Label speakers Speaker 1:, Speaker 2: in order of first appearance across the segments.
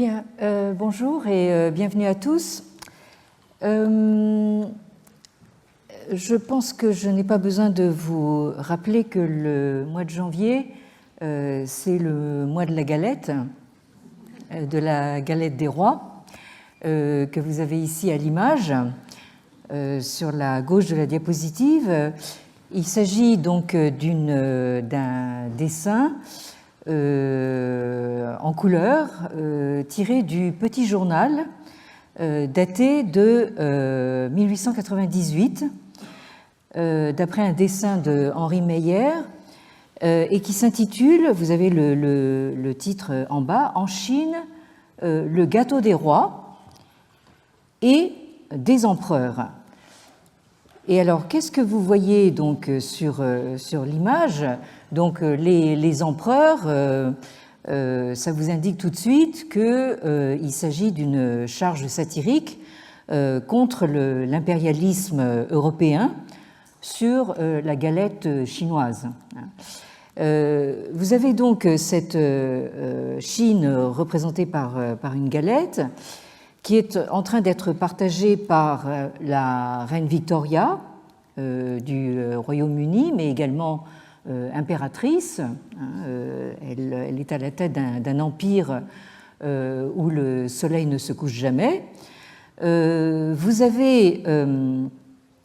Speaker 1: Bien, bonjour et bienvenue à tous. Je pense que je n'ai pas besoin de vous rappeler que le mois de janvier, c'est le mois de la galette des rois, que vous avez ici à l'image, sur la gauche de la diapositive. Il s'agit donc d'un dessin en couleur tiré du Petit Journal daté de 1898 d'après un dessin de Henri Meyer et qui s'intitule, vous avez le titre en bas, En Chine, le gâteau des rois et des empereurs. Et alors, qu'est-ce que vous voyez donc sur l'image? Donc, les empereurs, ça vous indique tout de suite qu'il s'agit d'une charge satirique contre l'impérialisme européen sur la galette chinoise. Vous avez donc cette Chine représentée par une galette qui est en train d'être partagée par la reine Victoria du Royaume-Uni, mais également impératrice. Elle est à la tête d'un empire où le soleil ne se couche jamais. Vous avez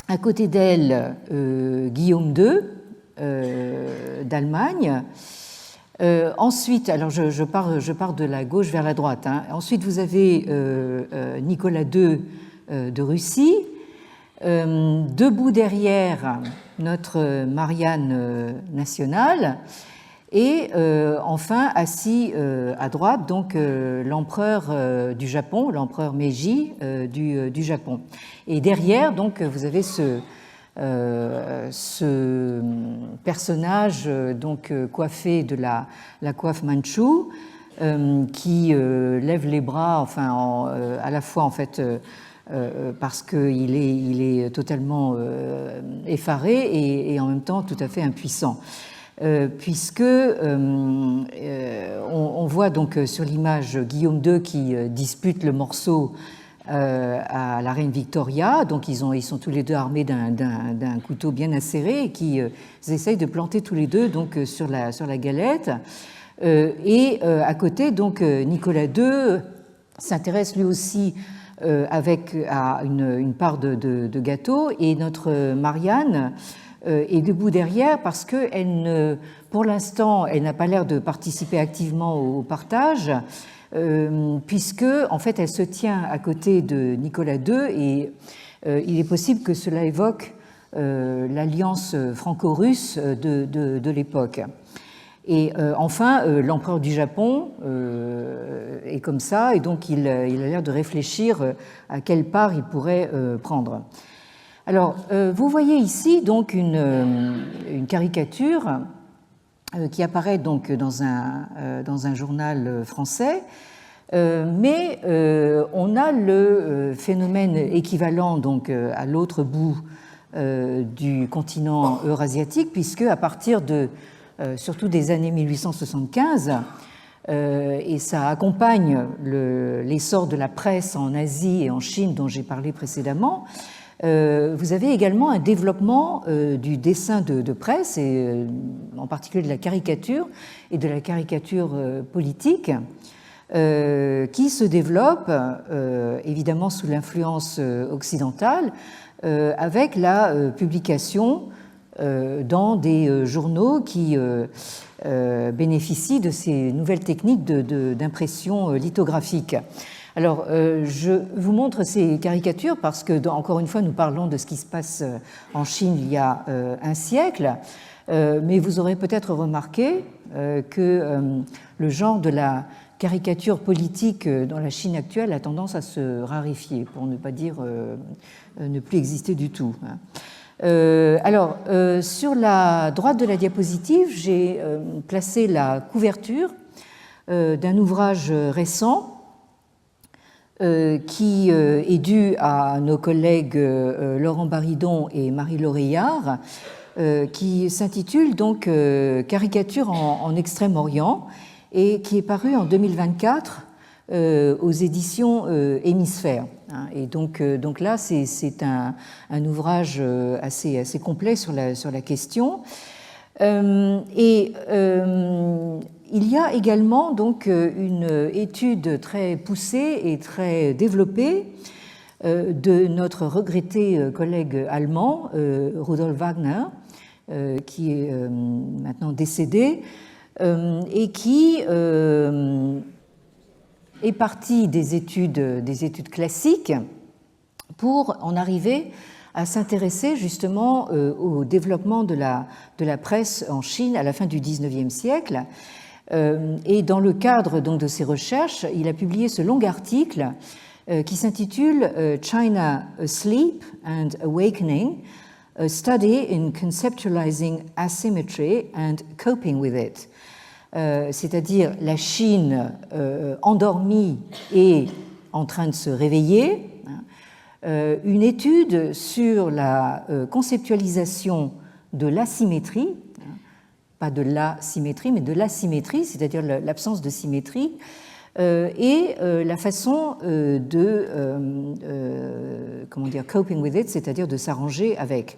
Speaker 1: à côté d'elle Guillaume II d'Allemagne. Ensuite, alors je pars de la gauche vers la droite. Ensuite, vous avez Nicolas II de Russie. Debout derrière, notre Marianne nationale. Et enfin, assis à droite, donc l'empereur du Japon, l'empereur Meiji du Japon. Et derrière, donc, vous avez ce personnage donc coiffé de la coiffe mandchoue qui lève les bras, enfin à la fois en fait parce qu'il est totalement effaré et en même temps tout à fait impuissant, puisque on voit donc sur l'image Guillaume II qui dispute le morceau à la reine Victoria, donc ils sont tous les deux armés d'un couteau bien acéré et qui essayent de planter tous les deux donc sur la galette. Et à côté, donc Nicolas II s'intéresse lui aussi avec à une part de gâteau, et notre Marianne est debout derrière parce que pour l'instant, elle n'a pas l'air de participer activement au partage. Puisque en fait elle se tient à côté de Nicolas II et il est possible que cela évoque l'alliance franco-russe de l'époque. Et enfin, l'empereur du Japon est comme ça, et donc il a l'air de réfléchir à quelle part il pourrait prendre. Alors, vous voyez ici donc une caricature qui apparaît donc dans un journal français, mais on a le phénomène équivalent donc à l'autre bout du continent eurasiatique, puisque à partir surtout des années 1875, et ça accompagne l'essor de la presse en Asie et en Chine dont j'ai parlé précédemment, vous avez également un développement du dessin de presse, et en particulier de la caricature et de la caricature politique, qui se développe évidemment sous l'influence occidentale, avec la publication dans des journaux qui bénéficient de ces nouvelles techniques d'impression lithographique. Alors, je vous montre ces caricatures parce que, encore une fois, nous parlons de ce qui se passe en Chine il y a un siècle, mais vous aurez peut-être remarqué que le genre de la caricature politique dans la Chine actuelle a tendance à se raréfier, pour ne pas dire ne plus exister du tout. Alors, sur la droite de la diapositive, j'ai placé la couverture d'un ouvrage récent qui est dû à nos collègues Laurent Baridon et Marie Laureillard, qui s'intitule donc Caricature en Extrême-Orient et qui est paru en 2024 aux éditions Hémisphère. Et donc là, c'est un ouvrage assez complet sur la question. Et il y a également donc une étude très poussée et très développée de notre regretté collègue allemand, Rudolf Wagner, qui est maintenant décédé, et qui est parti des études classiques pour en arriver à s'intéresser justement au développement de la presse en Chine à la fin du XIXe siècle. Et dans le cadre donc de ses recherches, il a publié ce long article qui s'intitule China Asleep and Awakening, a study in conceptualizing asymmetry and coping with it. C'est-à-dire la Chine endormie et en train de se réveiller, une étude sur la conceptualisation de l'asymétrie, pas de la symétrie, mais de l'asymétrie, c'est-à-dire l'absence de symétrie, et la façon de coping with it, c'est-à-dire de s'arranger avec.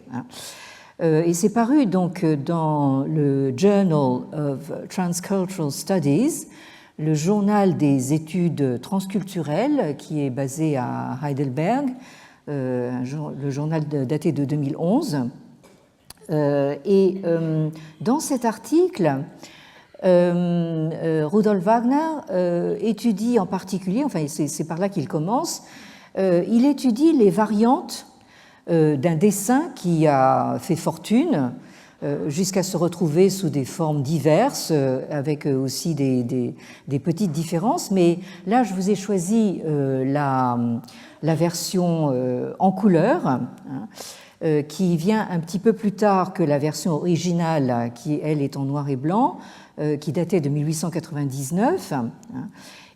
Speaker 1: Et c'est paru donc dans le Journal of Transcultural Studies, le journal des études transculturelles qui est basé à Heidelberg, le journal daté de 2011. Et dans cet article, Rudolf Wagner étudie en particulier, enfin c'est par là qu'il commence, il étudie les variantes d'un dessin qui a fait fortune jusqu'à se retrouver sous des formes diverses, avec aussi des petites différences. Mais là, je vous ai choisi la version en couleur, qui vient un petit peu plus tard que la version originale, qui, elle, est en noir et blanc, qui datait de 1899,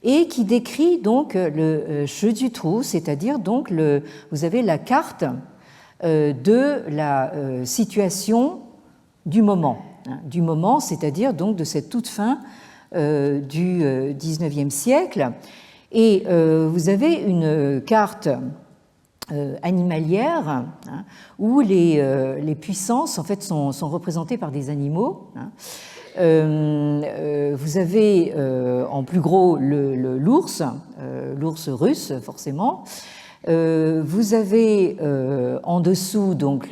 Speaker 1: et qui décrit donc le jeu du trou, c'est-à-dire donc vous avez la carte de la situation du moment, c'est-à-dire donc de cette toute fin du XIXe siècle. Et vous avez une carte animalière où les puissances en fait sont représentées par des animaux. Vous avez en plus gros l'ours russe forcément. Vous avez en dessous donc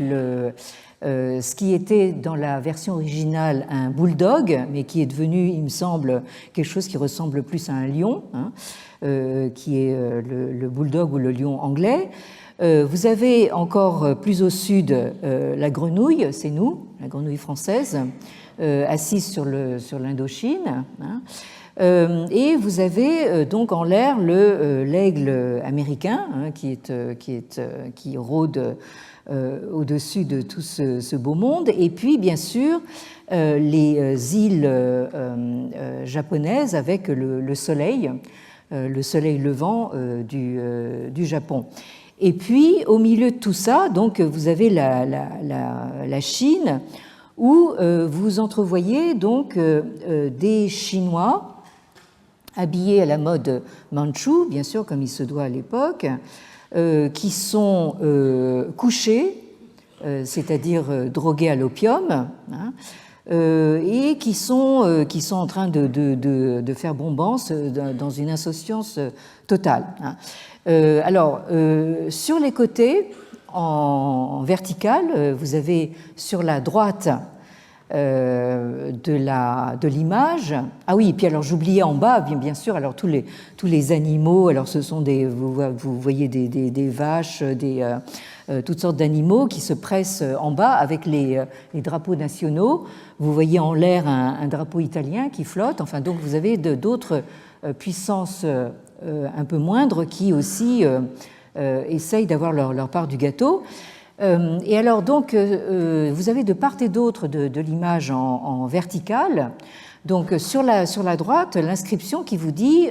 Speaker 1: ce qui était dans la version originale un bulldog, mais qui est devenu, il me semble, quelque chose qui ressemble plus à un lion, qui est le bulldog ou le lion anglais. Vous avez encore plus au sud la grenouille, c'est nous, la grenouille française, assise sur l'Indochine. Et vous avez donc en l'air l'aigle américain qui rôde au-dessus de tout ce beau monde, et puis bien sûr les îles japonaises avec le soleil levant du Japon. Et puis au milieu de tout ça, donc vous avez la Chine, où vous entrevoyez donc des Chinois habillés à la mode mandchoue, bien sûr comme il se doit à l'époque, qui sont couchés, c'est-à-dire drogués à l'opium, et qui sont en train de faire bombance dans une insouciance totale. Alors, sur les côtés, en vertical, vous avez sur la droite de l'image. Ah oui, et puis alors j'oubliais en bas, bien sûr, alors tous les animaux, alors ce sont vous voyez des vaches, toutes sortes d'animaux qui se pressent en bas avec les drapeaux nationaux. Vous voyez en l'air un drapeau italien qui flotte. Enfin, donc vous avez d'autres puissances un peu moindres qui aussi essayent d'avoir leur part du gâteau. Et alors donc vous avez de part et d'autre de l'image en verticale, donc sur la droite l'inscription qui vous dit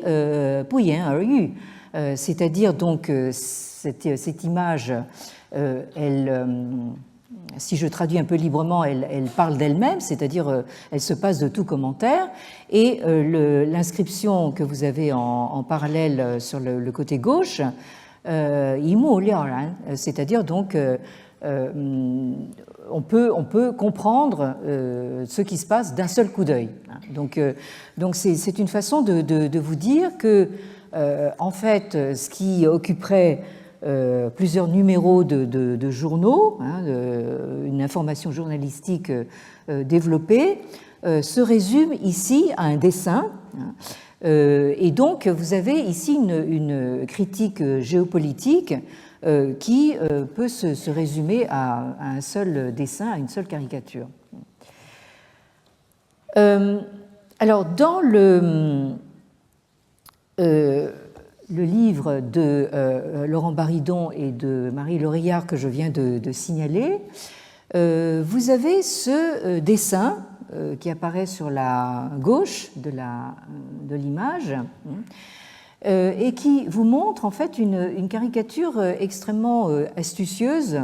Speaker 1: Puyen are you, c'est-à-dire donc cette image elle si je traduis un peu librement, elle parle d'elle-même, c'est-à-dire elle se passe de tout commentaire, et l'inscription que vous avez en parallèle sur le côté gauche, c'est-à-dire donc on peut comprendre ce qui se passe d'un seul coup d'œil. Donc c'est une façon de vous dire que en fait ce qui occuperait plusieurs numéros de journaux, une information journalistique développée, se résume ici à un dessin. Et donc, vous avez ici une critique géopolitique qui peut se résumer à un seul dessin, à une seule caricature. Alors, dans le livre de Laurent Baridon et de Marie Laurillard que je viens de signaler, vous avez ce dessin qui apparaît sur la gauche de l'image et qui vous montre en fait une caricature extrêmement astucieuse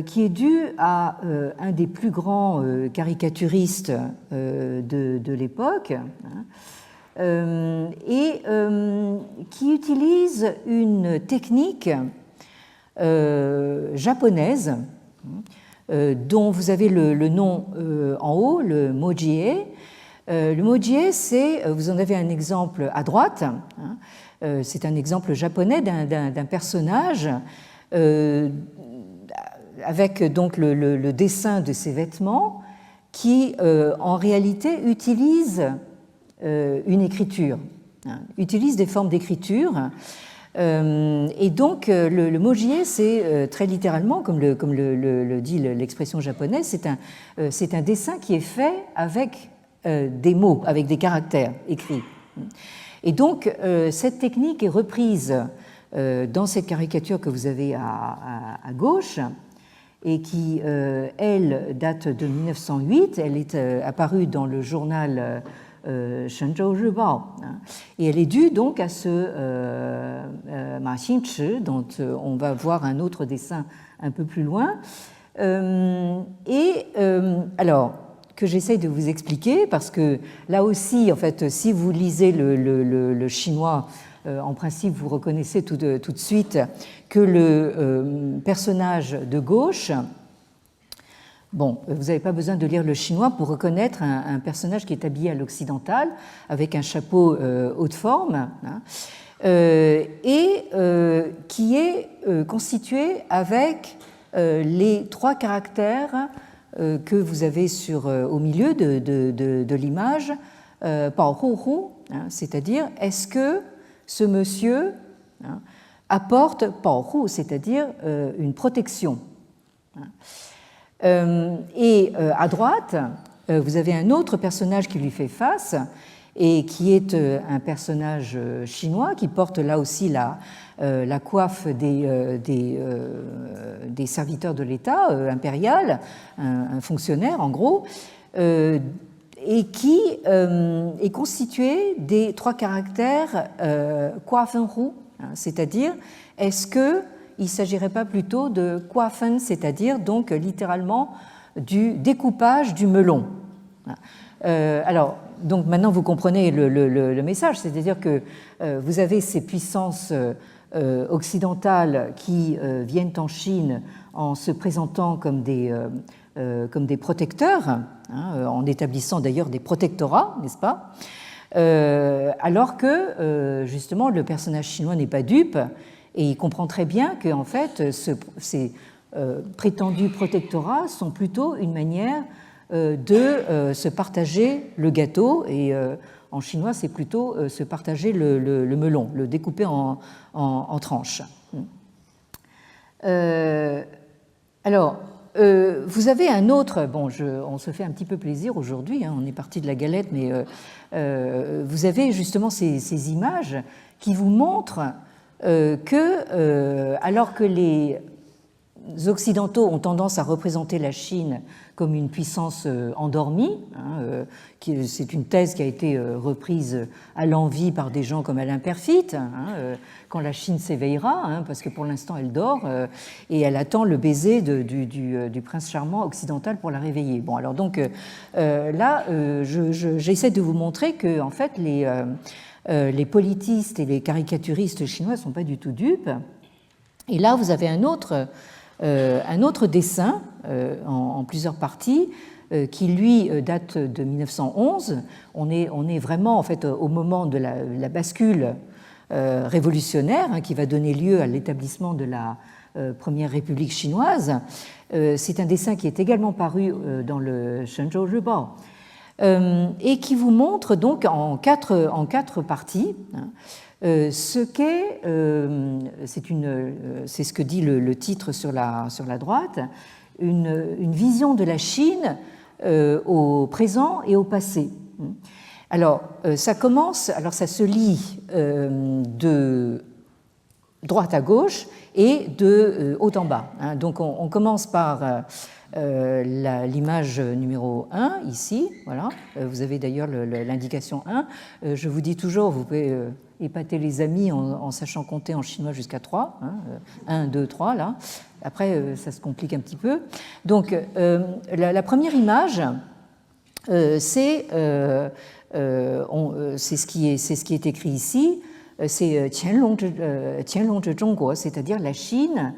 Speaker 1: qui est due à un des plus grands caricaturistes de l'époque, et qui utilise une technique japonaise dont vous avez le nom en haut, le mojie. Le mojie, vous en avez un exemple à droite, c'est un exemple japonais d'un personnage avec donc le dessin de ses vêtements qui en réalité utilise une écriture, utilise des formes d'écriture. Et donc le mojie, c'est très littéralement, comme le dit l'expression japonaise, c'est un dessin qui est fait avec des mots, avec des caractères écrits. Et donc cette technique est reprise dans cette caricature que vous avez à gauche et qui, elle, date de 1908. Elle est apparue dans le journal Shenzhou Ribao, et elle est due donc à ce Ma Xingchi, dont on va voir un autre dessin un peu plus loin, alors que j'essaye de vous expliquer, parce que là aussi, en fait, si vous lisez le chinois, en principe, vous reconnaissez tout de suite que le personnage de gauche. Bon, vous n'avez pas besoin de lire le chinois pour reconnaître un personnage qui est habillé à l'occidental, avec un chapeau haute forme, et qui est constitué avec les trois caractères que vous avez au milieu de l'image, Bao Hu Hu, c'est-à-dire est-ce que ce monsieur apporte Bao Hu, c'est-à-dire une protection. Et à droite, vous avez un autre personnage qui lui fait face et qui est un personnage chinois qui porte là aussi la coiffe des serviteurs de l'État impérial, un fonctionnaire en gros, et qui est constitué des trois caractères Kuafen-hu, c'est-à-dire est-ce que il ne s'agirait pas plutôt de kuafen, c'est-à-dire donc littéralement du découpage du melon. Alors, donc maintenant vous comprenez le message, c'est-à-dire que vous avez ces puissances occidentales qui viennent en Chine en se présentant comme des protecteurs, en établissant d'ailleurs des protectorats, n'est-ce pas, alors que justement le personnage chinois n'est pas dupe. Et il comprend très bien que en fait, ces prétendus protectorats sont plutôt une manière de se partager le gâteau. Et en chinois, c'est plutôt se partager le melon, le découper en tranches. Alors, vous avez un autre... Bon, on se fait un petit peu plaisir aujourd'hui, on est parti de la galette, mais vous avez justement ces images qui vous montrent que, alors que les Occidentaux ont tendance à représenter la Chine comme une puissance endormie. C'est une thèse qui a été reprise à l'envi par des gens comme Alain Perfit, quand la Chine s'éveillera, parce que pour l'instant elle dort, et elle attend le baiser du prince charmant occidental pour la réveiller. Bon, alors donc là, j'essaie de vous montrer que en fait les politistes et les caricaturistes chinois ne sont pas du tout dupes. Et là, vous avez un autre dessin en plusieurs parties qui, lui, date de 1911. On est vraiment en fait, au moment de la bascule révolutionnaire qui va donner lieu à l'établissement de la Première République chinoise. C'est un dessin qui est également paru dans le Shenzhou Ribao et qui vous montre donc en quatre parties ce qu'est, c'est ce que dit le titre sur la droite, une vision de la Chine au présent et au passé. Alors, ça se lit de droite à gauche et de haut en bas. Donc, on commence par l'image numéro 1, ici. Voilà. Vous avez d'ailleurs l'indication 1. Je vous dis toujours, vous pouvez épater les amis en sachant compter en chinois jusqu'à 3. 1, 2, 3, là. Après, ça se complique un petit peu. Donc, la première image, c'est ce qui est écrit ici, c'est Qianlong Zhongguo, c'est-à-dire la Chine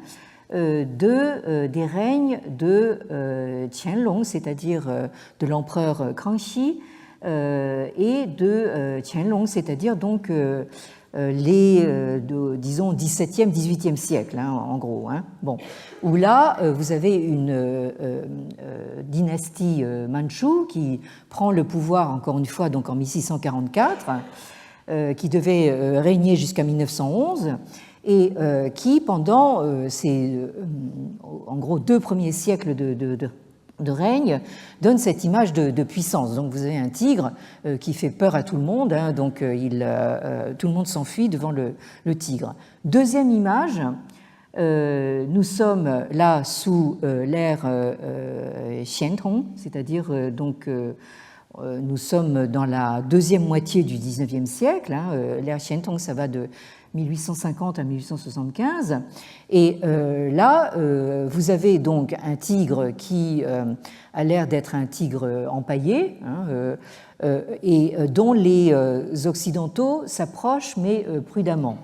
Speaker 1: des règnes de Qianlong, c'est-à-dire de l'empereur Kangxi, et de Qianlong, c'est-à-dire donc disons 17e, 18e siècle, en gros. Bon. Où là, vous avez une dynastie manchoue qui prend le pouvoir, encore une fois, donc en 1644, qui devait régner jusqu'à 1911, et qui, pendant ces, en gros, 2 premiers siècles de règne, donne cette image de puissance. Donc vous avez un tigre qui fait peur à tout le monde, donc tout le monde s'enfuit devant le tigre. Deuxième image, nous sommes là sous l'ère Xiantong, c'est-à-dire donc nous sommes dans la deuxième moitié du XIXe siècle. L'ère Xiantong, ça va de 1850 à 1875. Et là, vous avez donc un tigre qui a l'air d'être un tigre empaillé, et dont les Occidentaux s'approchent, mais prudemment.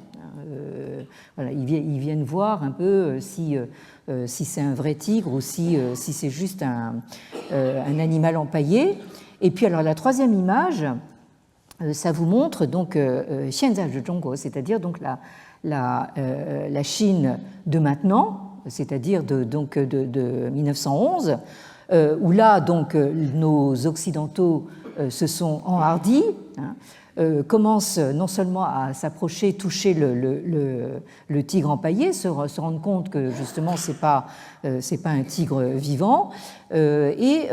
Speaker 1: Voilà, ils viennent voir un peu si c'est un vrai tigre ou si c'est juste un animal empaillé. Et puis alors la troisième image, ça vous montre donc Xianzhai Zhongguo, c'est-à-dire donc la Chine de maintenant, c'est-à-dire de 1911, où là donc nos Occidentaux se sont enhardis, commencent non seulement à s'approcher, toucher le tigre empaillé, se rendre compte que justement c'est pas un tigre vivant, et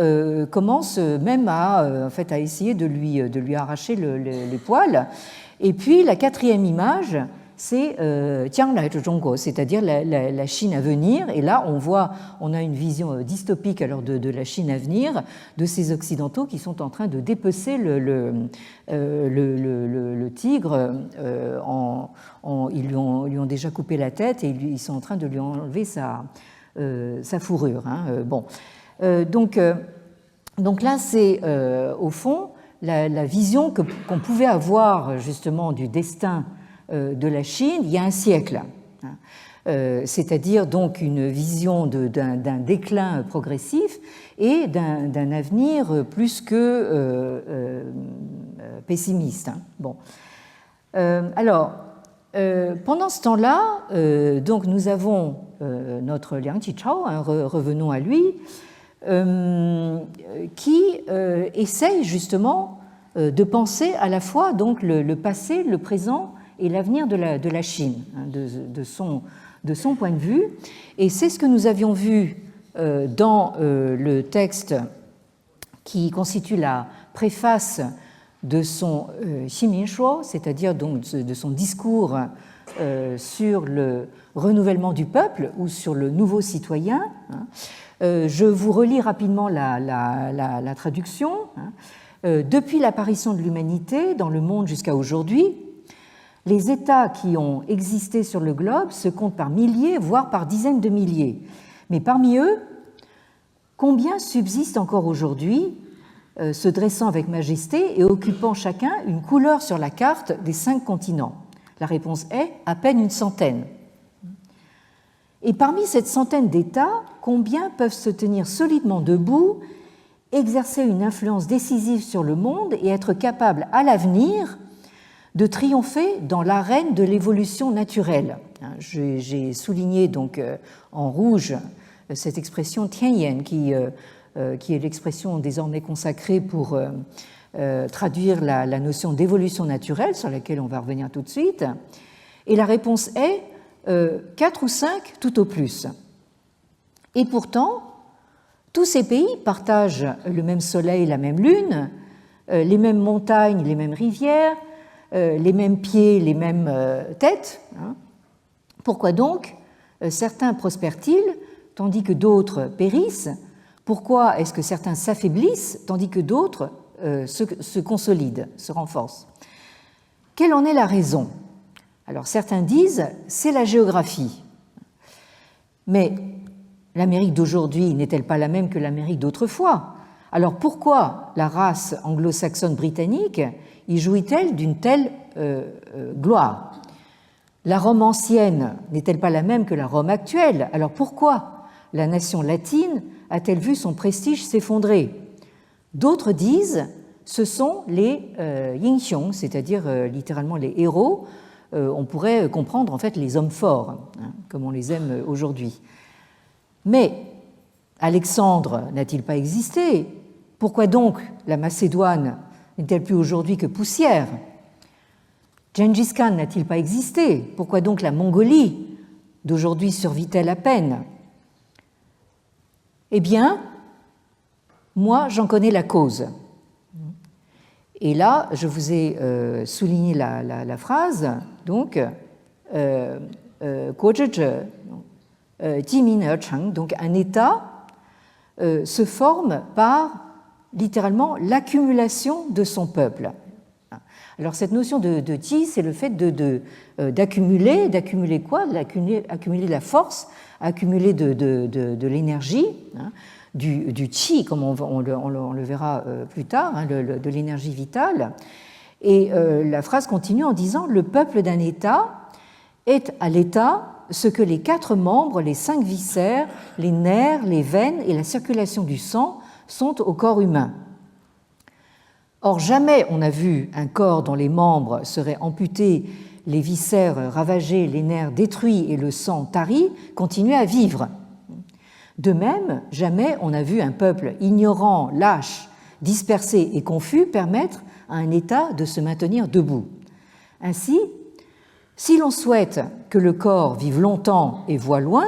Speaker 1: commencent même en fait, à essayer de lui arracher les poils. Et puis la quatrième image, c'est Jianglai Zhongguo, c'est-à-dire la Chine à venir. Et là, on a une vision dystopique alors de la Chine à venir, de ces Occidentaux qui sont en train de dépecer le tigre. Ils lui ont déjà coupé la tête et ils sont en train de lui enlever sa fourrure. Bon. Donc là, c'est au fond la vision qu'on pouvait avoir justement du destin de la Chine il y a un siècle, c'est-à-dire donc une vision d'un déclin progressif et d'un avenir plus que pessimiste. Bon. Alors, pendant ce temps-là, donc nous avons notre Liang Qichao, revenons à lui, qui essaye justement de penser à la fois donc le passé, le présent et l'avenir de la Chine, de son point de vue. Et c'est ce que nous avions vu dans le texte qui constitue la préface de son Ximinsuo, c'est-à-dire donc de son discours sur le renouvellement du peuple ou sur le nouveau citoyen. Je vous relis rapidement la traduction. Depuis l'apparition de l'humanité dans le monde jusqu'à aujourd'hui, les États qui ont existé sur le globe se comptent par milliers, voire par dizaines de milliers. Mais parmi eux, combien subsistent encore aujourd'hui, se dressant avec majesté et occupant chacun une couleur sur la carte des 5 continents? La réponse est à peine une centaine. Et parmi cette centaine d'États, combien peuvent se tenir solidement debout, exercer une influence décisive sur le monde et être capables à l'avenir de triompher dans l'arène de l'évolution naturelle? J'ai souligné donc en rouge cette expression tianyan qui est l'expression désormais consacrée pour traduire la notion d'évolution naturelle, sur laquelle on va revenir tout de suite. Et la réponse est 4 ou 5 tout au plus. Et pourtant, tous ces pays partagent le même soleil, la même lune, les mêmes montagnes, les mêmes rivières, les mêmes pieds, les mêmes têtes. Pourquoi donc certains prospèrent-ils tandis que d'autres périssent? Pourquoi est-ce que certains s'affaiblissent tandis que d'autres se consolident, se renforcent? Quelle en est la raison? Alors certains disent c'est la géographie. Mais l'Amérique d'aujourd'hui n'est-elle pas la même que l'Amérique d'autrefois? Alors pourquoi la race anglo-saxonne britannique y jouit-elle d'une telle gloire? La Rome ancienne n'est-elle pas la même que la Rome actuelle? Alors pourquoi la nation latine a-t-elle vu son prestige s'effondrer? D'autres disent ce sont les Yingxiong, c'est-à-dire littéralement les héros. On pourrait comprendre en fait les hommes forts, comme on les aime aujourd'hui. Mais Alexandre n'a-t-il pas existé? Pourquoi donc la Macédoine n'est-elle plus aujourd'hui que poussière? Gengis Khan n'a-t-il pas existé? Pourquoi donc la Mongolie d'aujourd'hui survit-elle à peine? Eh bien, moi, j'en connais la cause. Et là, je vous ai souligné la phrase, donc, donc un État se forme par littéralement l'accumulation de son peuple. Alors cette notion de Qi, c'est le fait d'accumuler quoi? Accumuler la force, accumuler de l'énergie, du Qi, comme on le verra plus tard, de l'énergie vitale. Et la phrase continue en disant « Le peuple d'un État est à l'État ce que les 4 membres, les 5 viscères, les nerfs, les veines et la circulation du sang sont au corps humain. » Or, jamais on n'a vu un corps dont les membres seraient amputés, les viscères ravagés, les nerfs détruits et le sang tari continuer à vivre. De même, jamais on n'a vu un peuple ignorant, lâche, dispersé et confus permettre à un État de se maintenir debout. Ainsi, si l'on souhaite que le corps vive longtemps et voie loin,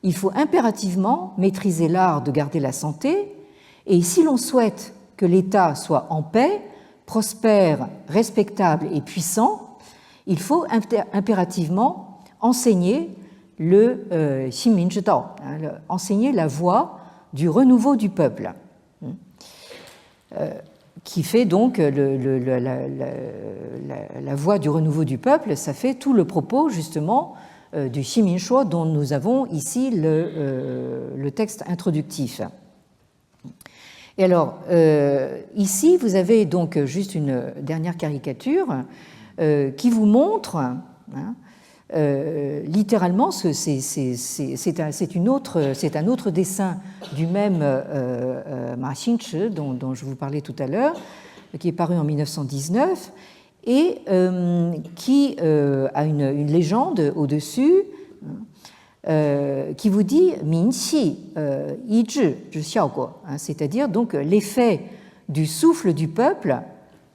Speaker 1: il faut impérativement maîtriser l'art de garder la santé, et si l'on souhaite que l'État soit en paix, prospère, respectable et puissant, il faut impérativement enseigner le Xinminzhidao, enseigner la voie du renouveau du peuple, qui fait donc la voie du renouveau du peuple, ça fait tout le propos justement du Ximinzuo dont nous avons ici le texte introductif. Et alors, ici, vous avez donc juste une dernière caricature qui vous montre, littéralement, c'est un autre dessin du même Ma Xingchi dont je vous parlais tout à l'heure, qui est paru en 1919, et qui a une légende au-dessus, qui vous dit Minqi Yi Zhi Zhi Xiaoguo, c'est-à-dire donc l'effet du souffle du peuple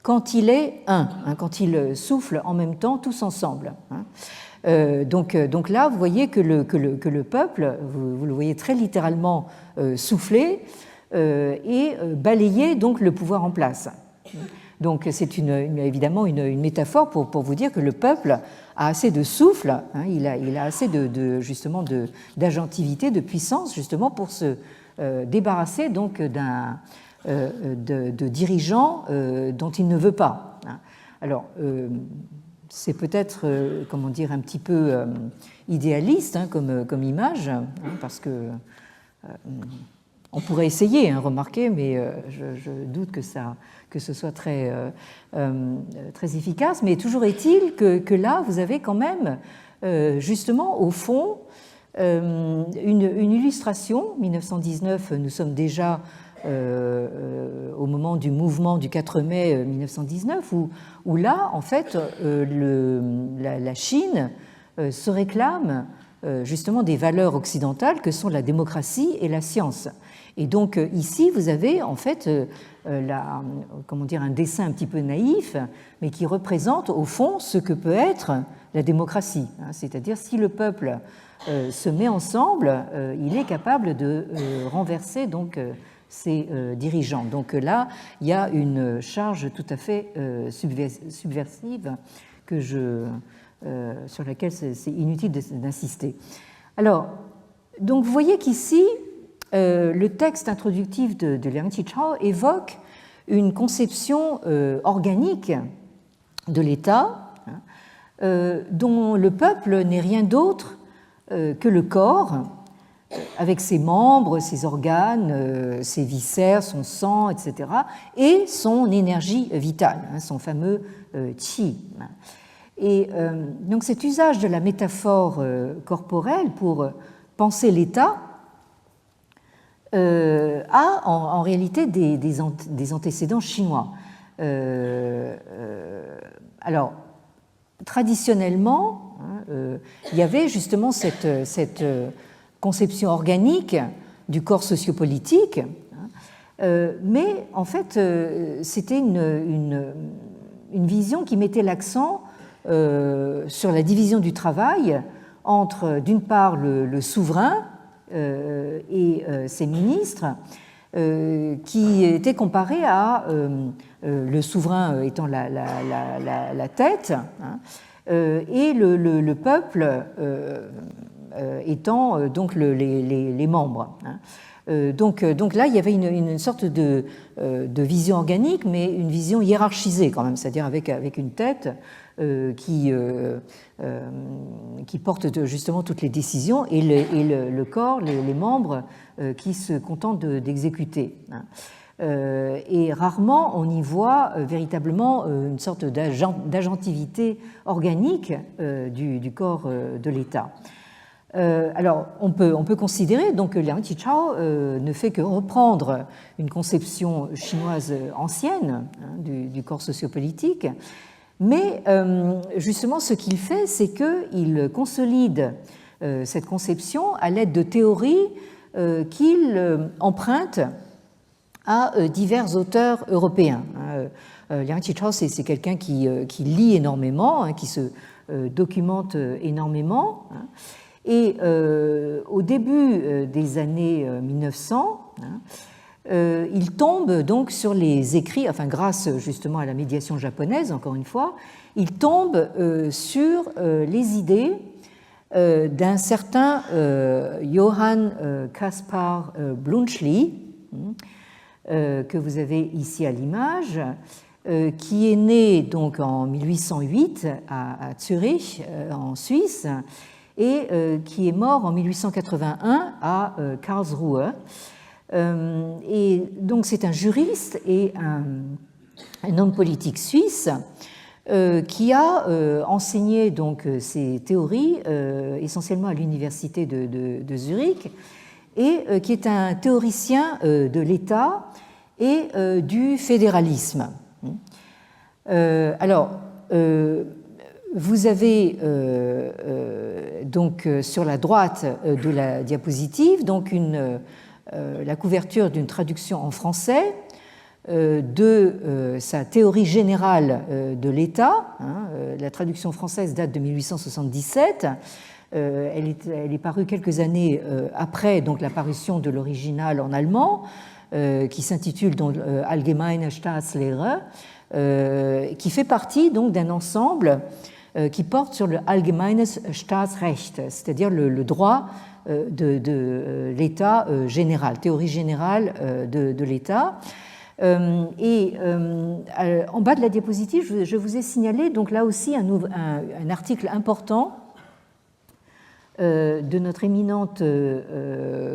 Speaker 1: quand il est un, quand il souffle en même temps tous ensemble. Donc là, vous voyez que le peuple, vous le voyez très littéralement souffler et balayer donc le pouvoir en place. Donc c'est évidemment une métaphore pour vous dire que le peuple a assez de souffle, hein, il a assez justement d'agentivité, de puissance, justement pour se débarrasser donc de dirigeants dont il ne veut pas. Hein. Alors, c'est peut-être, comment dire, un petit peu idéaliste hein, comme image, hein, parce que on pourrait essayer, hein, remarquez, mais je doute que ce soit très efficace. Mais toujours est-il que là, vous avez quand même, justement, au fond, une illustration. 1919, nous sommes déjà au moment du mouvement du 4 mai 1919, où là, en fait, la Chine se réclame justement des valeurs occidentales que sont la démocratie et la science. Et donc ici, vous avez en fait comment dire, un dessin un petit peu naïf, mais qui représente au fond ce que peut être la démocratie. C'est-à-dire si le peuple se met ensemble, il est capable de renverser donc ses dirigeants. Donc là, il y a une charge tout à fait subversive sur laquelle c'est inutile d'insister. Alors, donc vous voyez qu'ici, le texte introductif de Liang Qichao évoque une conception organique de l'État dont le peuple n'est rien d'autre que le corps, avec ses membres, ses organes, ses viscères, son sang, etc., et son énergie vitale, son fameux qi. Et donc cet usage de la métaphore corporelle pour penser l'État a en réalité des antécédents chinois. Alors, traditionnellement, il y avait justement cette conception organique du corps sociopolitique, mais en fait, c'était une vision qui mettait l'accent sur la division du travail entre, d'une part, le souverain et ses ministres, qui étaient comparés à le souverain étant la tête, hein, et le peuple étant donc les membres. Hein. Donc là, il y avait une sorte de vision organique, mais une vision hiérarchisée quand même, c'est-à-dire avec une tête qui porte justement toutes les décisions et le corps, les membres qui se contentent d'exécuter. Hein. Et rarement on y voit véritablement une sorte d'agentivité organique du corps de l'État. Alors, on peut considérer donc que Liang Qichao ne fait que reprendre une conception chinoise ancienne hein, du corps sociopolitique, mais justement ce qu'il fait, c'est qu'il consolide cette conception à l'aide de théories qu'il emprunte à divers auteurs européens. Liang Qichao, c'est quelqu'un qui lit énormément, hein, qui se documente énormément. Hein. Et au début des années 1900, hein, il tombe donc sur les écrits, enfin grâce justement à la médiation japonaise, encore une fois, il tombe sur les idées d'un certain Johann Caspar Bluntschli, que vous avez ici à l'image, qui est né donc en 1808 à Zurich, en Suisse, et qui est mort en 1881 à Karlsruhe. Et donc c'est un juriste et un homme politique suisse qui a enseigné donc ces théories essentiellement à l'université de Zurich et qui est un théoricien de l'État et du fédéralisme. Alors, vous avez donc sur la droite de la diapositive donc la couverture d'une traduction en français de sa théorie générale de l'État. Hein, la traduction française date de 1877. Elle est parue quelques années après donc la parution de l'original en allemand. qui s'intitule donc Allgemeine Staatslehre, qui fait partie donc d'un ensemble qui porte sur le Allgemeines Staatsrecht, c'est-à-dire le droit de l'État général, théorie générale de l'État. Et en bas de la diapositive, je vous ai signalé donc là aussi un article important de notre éminente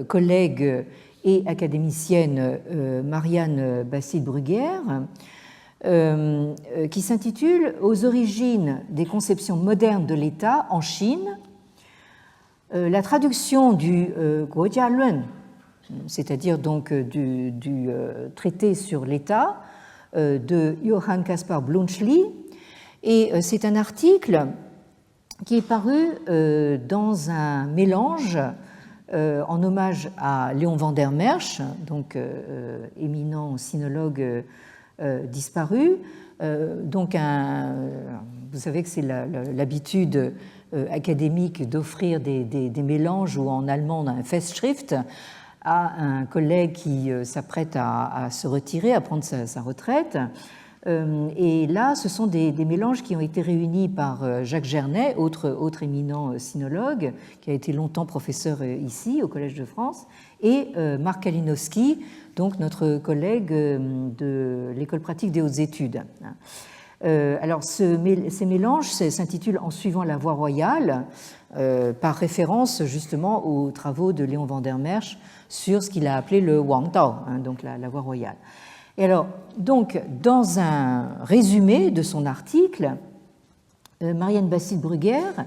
Speaker 1: collègue et académicienne Marianne Bastide-Bruguière, qui s'intitule « Aux origines des conceptions modernes de l'État en Chine ». La traduction du Guojialun, c'est-à-dire donc du traité sur l'État de Johann Caspar Bluntschli, et c'est un article qui est paru dans un mélange en hommage à Léon van der Merch, donc éminent sinologue disparu. Donc vous savez que c'est l'habitude académique d'offrir des mélanges, ou en allemand on a un Festschrift, à un collègue qui s'apprête à se retirer, à prendre sa retraite. Et là, ce sont des mélanges qui ont été réunis par Jacques Gernet, autre éminent sinologue, qui a été longtemps professeur ici, au Collège de France, et Marc Kalinowski, donc notre collègue de l'École pratique des hautes études. Alors, ces mélanges s'intitulent En suivant la voie royale, par référence justement aux travaux de Léon van der Merch sur ce qu'il a appelé le Wang Dao, donc la voie royale. Et alors, donc, dans un résumé de son article, Marianne Bastide-Bruguière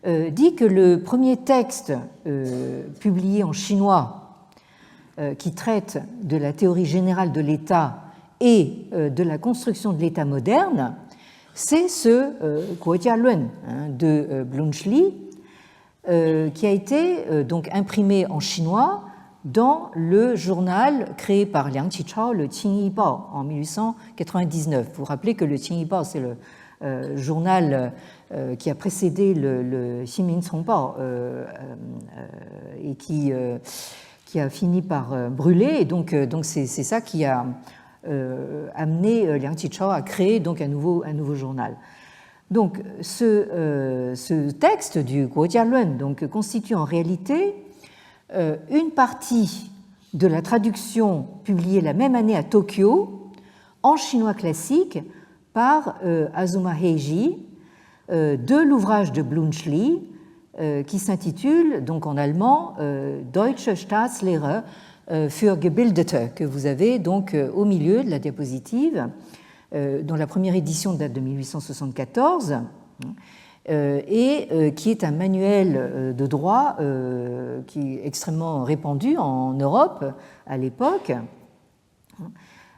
Speaker 1: dit que le premier texte publié en chinois qui traite de la théorie générale de l'État et de la construction de l'État moderne, c'est ce Guojialun de Bluntschli, qui a été donc imprimé en chinois dans le journal créé par Liang Qichao, le Qingyi Bao, en 1899. Vous vous rappelez que le Qingyi Bao, c'est le journal qui a précédé le Ximin Congbao et qui a fini par brûler. Et donc c'est ça qui a amené Liang Qichao à créer donc un nouveau journal. Donc ce texte du Guojialun donc constitue en réalité une partie de la traduction publiée la même année à Tokyo en chinois classique par Azuma Heiji de l'ouvrage de Bluntschli qui s'intitule donc en allemand Deutsche Staatslehre für Gebildete, que vous avez donc au milieu de la diapositive, dont la première édition date de 1874. Et qui est un manuel de droit qui est extrêmement répandu en Europe à l'époque.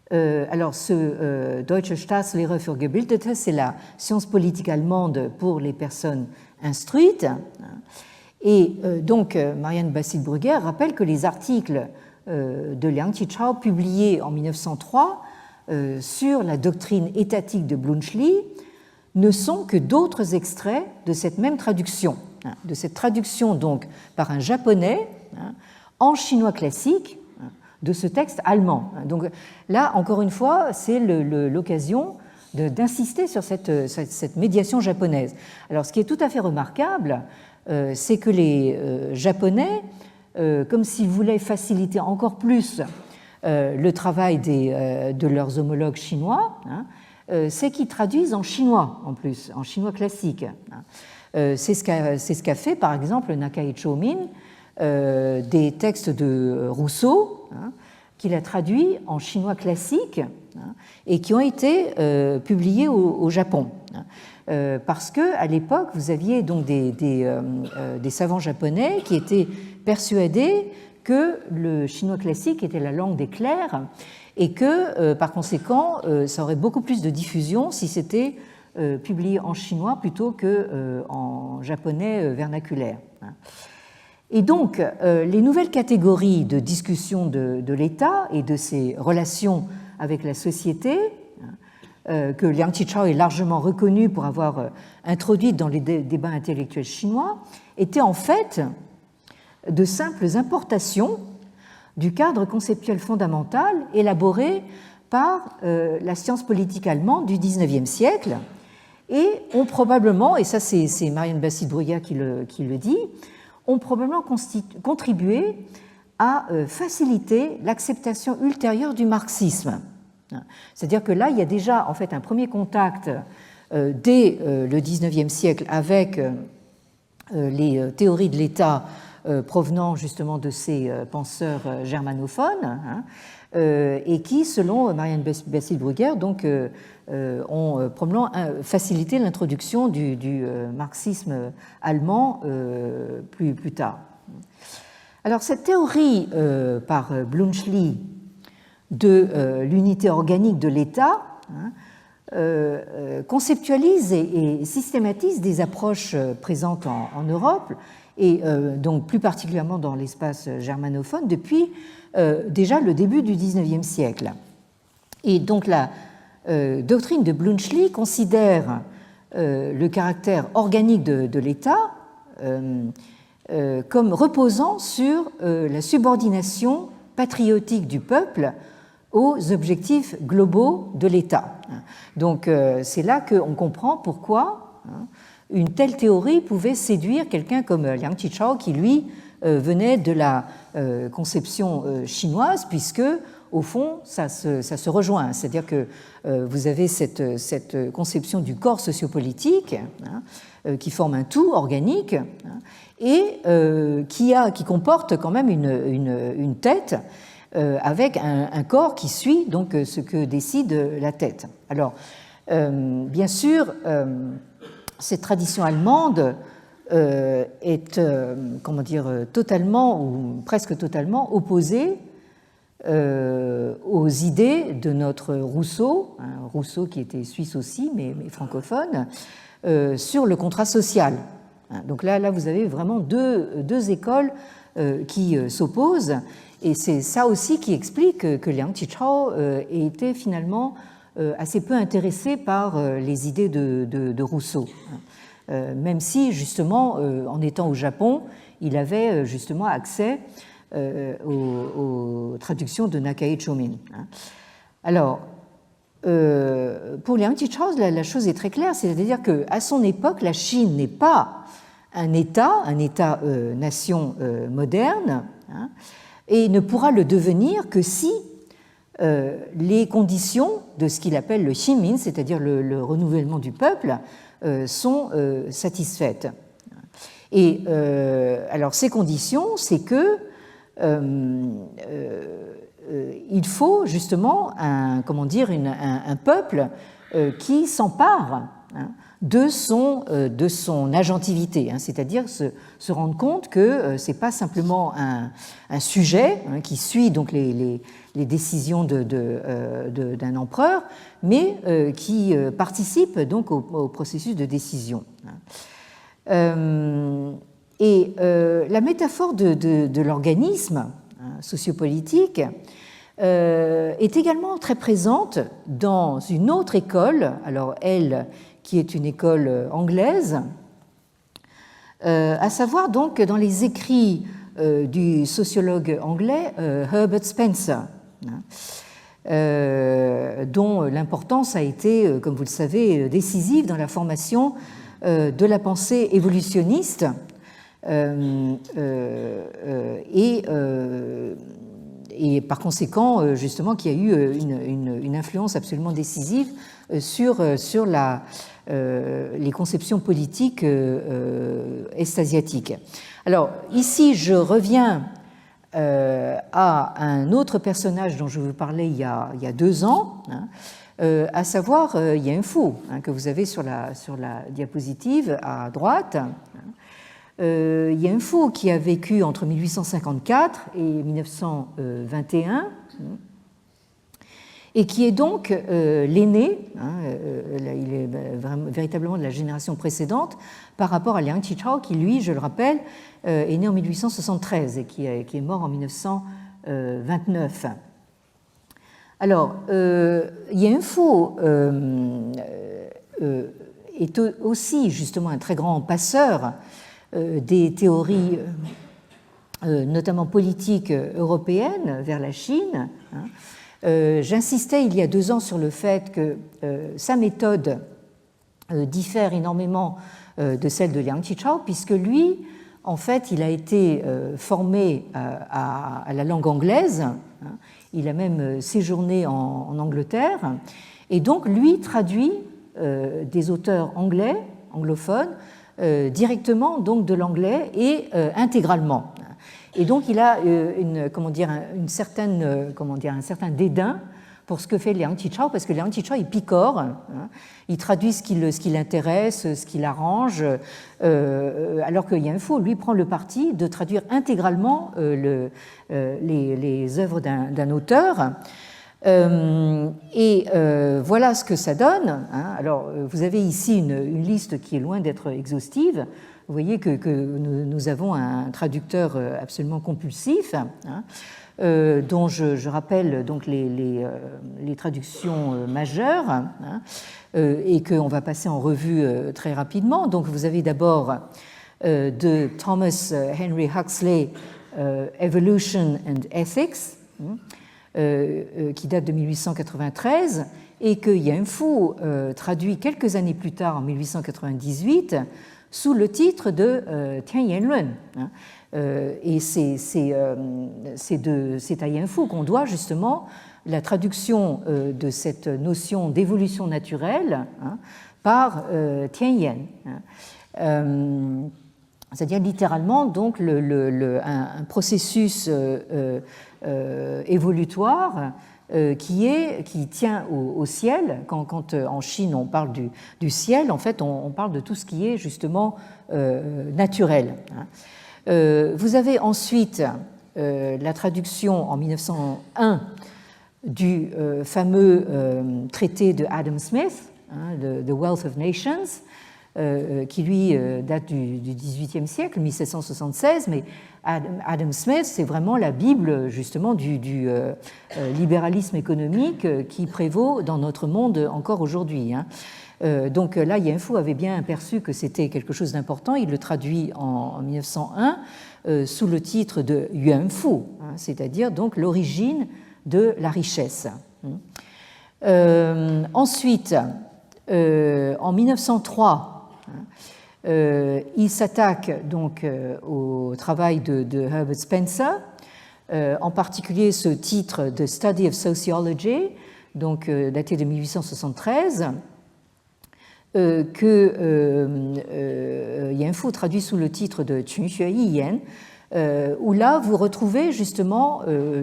Speaker 1: Alors, ce Deutsche Staatslehre für Gebildete, c'est la science politique allemande pour les personnes instruites. Et donc, Marianne Bastide-Bruguière rappelle que les articles de Liang Qichao publiés en 1903 sur la doctrine étatique de Bluntschli ne sont que d'autres extraits de cette même traduction, de cette traduction donc par un japonais en chinois classique de ce texte allemand. Donc là, encore une fois, c'est l'occasion d'insister sur cette médiation japonaise. Alors ce qui est tout à fait remarquable, c'est que les Japonais, comme s'ils voulaient faciliter encore plus le travail de leurs homologues chinois, c'est qu'ils traduisent en chinois en plus, en chinois classique. C'est ce qu'a fait par exemple Nakai Chōmin des textes de Rousseau, qu'il a traduits en chinois classique et qui ont été publiés au Japon. Parce qu'à l'époque, vous aviez donc des savants japonais qui étaient persuadés que le chinois classique était la langue des clercs et que, par conséquent, ça aurait beaucoup plus de diffusion si c'était publié en chinois plutôt qu'en japonais vernaculaire. Et donc, les nouvelles catégories de discussion de l'État et de ses relations avec la société, que Liang Qichao est largement reconnu pour avoir introduites dans les débats intellectuels chinois, étaient en fait de simples importations du cadre conceptuel fondamental élaboré par la science politique allemande du XIXe siècle et ont probablement, et ça c'est Marianne Bastide-Brugger qui le dit, ont probablement contribué à faciliter l'acceptation ultérieure du marxisme. C'est-à-dire que là, il y a déjà en fait un premier contact dès le XIXe siècle avec les théories de l'État provenant justement de ces penseurs germanophones, et qui, selon Marianne Bastide-Brugger, donc, ont probablement facilité l'introduction du marxisme allemand plus tard. Alors, cette théorie par Bluntschli de l'unité organique de l'État conceptualise et systématise des approches présentes en Europe, et donc plus particulièrement dans l'espace germanophone, depuis déjà le début du XIXe siècle. Et donc la doctrine de Bluntschli considère le caractère organique de l'État comme reposant sur la subordination patriotique du peuple aux objectifs globaux de l'État. Donc c'est là qu'on comprend pourquoi une telle théorie pouvait séduire quelqu'un comme Liang Qichao, qui lui venait de la conception chinoise, puisque au fond ça se rejoint, c'est-à-dire que vous avez cette conception du corps sociopolitique qui forme un tout organique et qui comporte quand même une tête avec un corps qui suit donc ce que décide la tête. Alors, bien sûr, cette tradition allemande est, comment dire, totalement ou presque totalement opposée aux idées de notre Rousseau, Rousseau qui était suisse aussi, mais francophone, sur le contrat social. Donc là, vous avez vraiment deux écoles qui s'opposent. Et c'est ça aussi qui explique que Liang Qichao ait été finalement assez peu intéressé par les idées de Rousseau, même si justement, en étant au Japon, il avait justement accès aux traductions de Nakai Chomin. Alors, pour Liang Qichao, la chose est très claire, c'est-à-dire qu'à son époque, la Chine n'est pas un État-nation moderne, et ne pourra le devenir que si les conditions de ce qu'il appelle le Ximin, c'est-à-dire le renouvellement du peuple, sont satisfaites. Et alors ces conditions, c'est que il faut justement un peuple qui s'empare de son agentivité, c'est-à-dire se rendre compte que ce n'est pas simplement un sujet qui suit donc les décisions d'un empereur, mais qui participe donc au processus de décision. Et la métaphore de l'organisme sociopolitique est également très présente dans une autre école, alors elle qui est une école anglaise, à savoir donc dans les écrits du sociologue anglais Herbert Spencer, dont l'importance a été, comme vous le savez, décisive dans la formation de la pensée évolutionniste et par conséquent, justement, qui a eu une influence absolument décisive sur les conceptions politiques est-asiatiques. Alors, ici, je reviens à un autre personnage dont je vous parlais il y a 2 ans, à savoir Yen Fu, que vous avez sur la diapositive à droite. Yen Fu, qui a vécu entre 1854 et 1921, et qui est donc l'aîné, il est véritablement de la génération précédente, par rapport à Liang Qichao, qui lui, je le rappelle, est né en 1873 et qui est mort en 1929. Alors, Yen Fu est aussi justement un très grand passeur des théories notamment politique européenne vers la Chine. J'insistais il y a 2 ans sur le fait que sa méthode diffère énormément de celle de Liang Qichao, puisque lui, en fait, il a été formé à la langue anglaise, il a même séjourné en Angleterre, et donc lui traduit des auteurs anglais, anglophones, directement donc de l'anglais et intégralement. Et donc il a un certain dédain pour ce que fait Liang Qichao, parce que Liang Qichao il picore, il traduit ce qui l'intéresse, ce qui l'arrange, alors que Yan Fu lui prend le parti de traduire intégralement les œuvres d'un auteur. Voilà ce que ça donne. Alors, vous avez ici une liste qui est loin d'être exhaustive. Vous voyez que nous avons un traducteur absolument compulsif, dont je rappelle donc les traductions majeures, et qu'on va passer en revue très rapidement. Donc, vous avez d'abord de Thomas Henry Huxley, Evolution and Ethics, qui date de 1893, et que Yan Fu traduit quelques années plus tard, en 1898, sous le titre de Tianyanlun. Et c'est à Yan Fu qu'on doit justement la traduction de cette notion d'évolution naturelle par Tianyan. C'est-à-dire littéralement donc un processus évolutoire qui tient au ciel. Quand en Chine on parle du ciel, en fait on parle de tout ce qui est justement naturel. Vous avez ensuite la traduction en 1901 du fameux traité de Adam Smith, The Wealth of Nations, qui lui date du XVIIIe siècle, 1776, mais Adam Smith, c'est vraiment la Bible justement du libéralisme économique qui prévaut dans notre monde encore aujourd'hui. Donc là, Yan Fu avait bien aperçu que c'était quelque chose d'important. Il le traduit en 1901 sous le titre de Yuan Fu, c'est-à-dire donc l'origine de la richesse. Ensuite, en 1903, il s'attaque donc au travail de Herbert Spencer, en particulier ce titre de Study of Sociology, donc daté de 1873, que Yan Fu traduit sous le titre de Qun Xue Yi Yan, où là vous retrouvez justement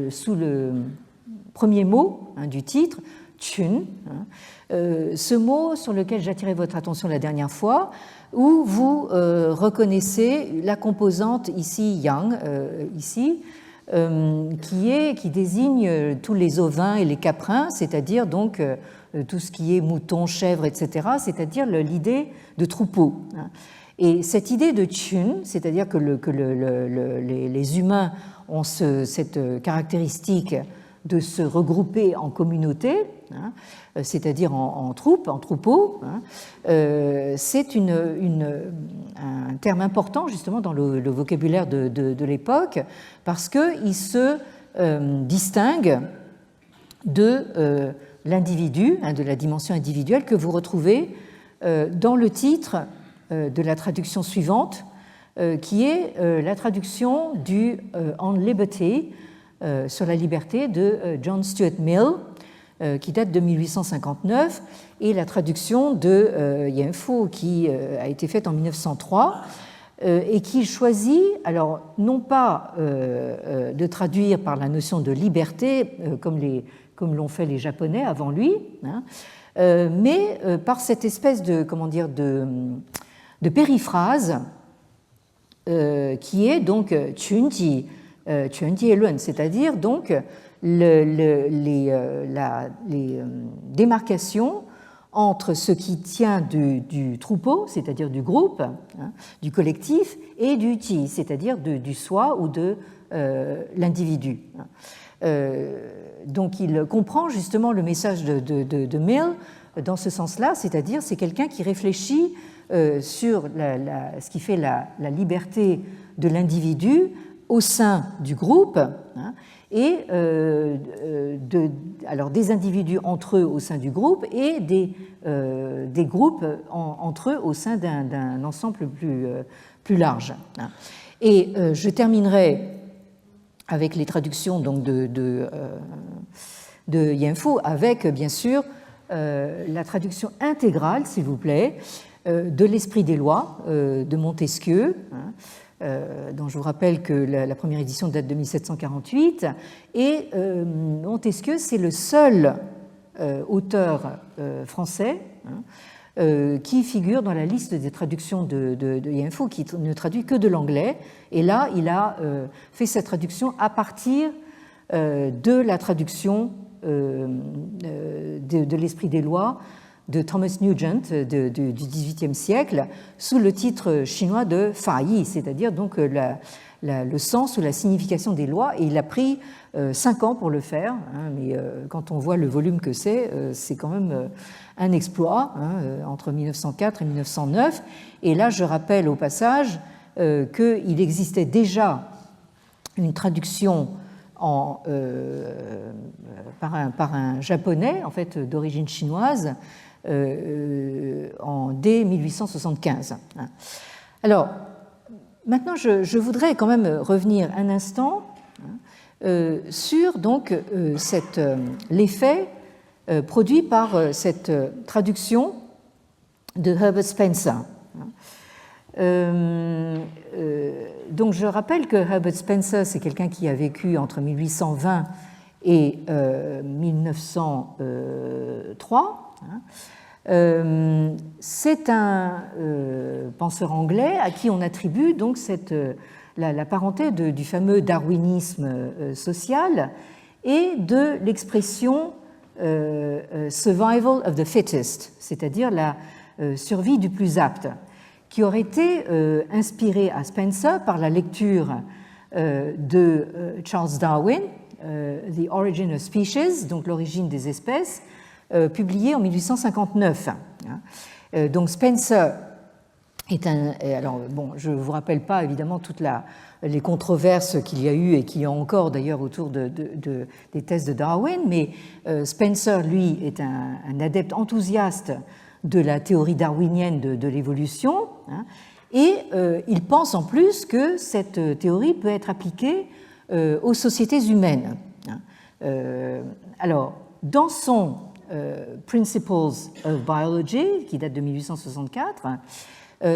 Speaker 1: sous le premier mot du titre, Qun, ce mot sur lequel j'attirais votre attention la dernière fois, où vous reconnaissez la composante ici yang, qui désigne tous les ovins et les caprins, c'est-à-dire donc tout ce qui est mouton, chèvre, etc., c'est-à-dire l'idée de troupeau. Et cette idée de Qun, c'est-à-dire que les humains ont cette caractéristique de se regrouper en communauté, c'est-à-dire en troupes, en troupeaux, c'est un terme important justement dans le vocabulaire de l'époque, parce qu'il se distingue de l'individu, de la dimension individuelle que vous retrouvez dans le titre de la traduction suivante, qui est la traduction du On Liberty, sur la liberté de John Stuart Mill, qui date de 1859, et la traduction de Yan Fu qui a été faite en 1903 et qui choisit, alors non pas de traduire par la notion de liberté comme l'ont fait les Japonais avant lui, mais par cette espèce de périphrase qui est donc Qunji Lun, c'est-à-dire donc les démarcations entre ce qui tient du troupeau, c'est-à-dire du groupe, du collectif, et du ti, c'est-à-dire du soi ou de l'individu. Donc il comprend justement le message de Mill dans ce sens-là, c'est-à-dire c'est quelqu'un qui réfléchit sur ce qui fait la liberté de l'individu au sein du groupe, hein, et alors des individus entre eux au sein du groupe et des groupes entre eux au sein d'un ensemble plus large. Et je terminerai avec les traductions donc, de Yan-Fu avec, bien sûr, la traduction intégrale, s'il vous plaît, de l'Esprit des lois de Montesquieu, hein, dont je vous rappelle que la première édition date de 1748, et Montesquieu, c'est le seul auteur français, hein, qui figure dans la liste des traductions de Yan-Fu, qui ne traduit que de l'anglais, et là, il a fait sa traduction à partir de la traduction de l'Esprit des lois de Thomas Nugent du XVIIIe siècle sous le titre chinois de Fayi, c'est-à-dire donc le sens ou la signification des lois, et il a pris 5 ans pour le faire, hein, mais quand on voit le volume que c'est quand même un exploit, hein, entre 1904 et 1909. Et là, je rappelle au passage qu'il existait déjà une traduction par un japonais, en fait d'origine chinoise, dès 1875. Alors, maintenant, je voudrais quand même revenir un instant sur donc, l'effet produit par cette traduction de Herbert Spencer. Donc, je rappelle que Herbert Spencer, c'est quelqu'un qui a vécu entre 1820 et 1903. C'est un penseur anglais à qui on attribue donc la parenté du fameux darwinisme social et de l'expression survival of the fittest, c'est-à-dire la survie du plus apte, qui aurait été inspirée à Spencer par la lecture de Charles Darwin, The Origin of Species, donc l'origine des espèces, publié en 1859. Donc Spencer est un... Alors, bon, je ne vous rappelle pas évidemment toutes les controverses qu'il y a eu et qu'il y a encore d'ailleurs autour des thèses de Darwin, mais Spencer, lui, est un adepte enthousiaste de la théorie darwinienne de l'évolution, hein, et il pense en plus que cette théorie peut être appliquée aux sociétés humaines. Alors, dans son Principles of Biology, qui date de 1864,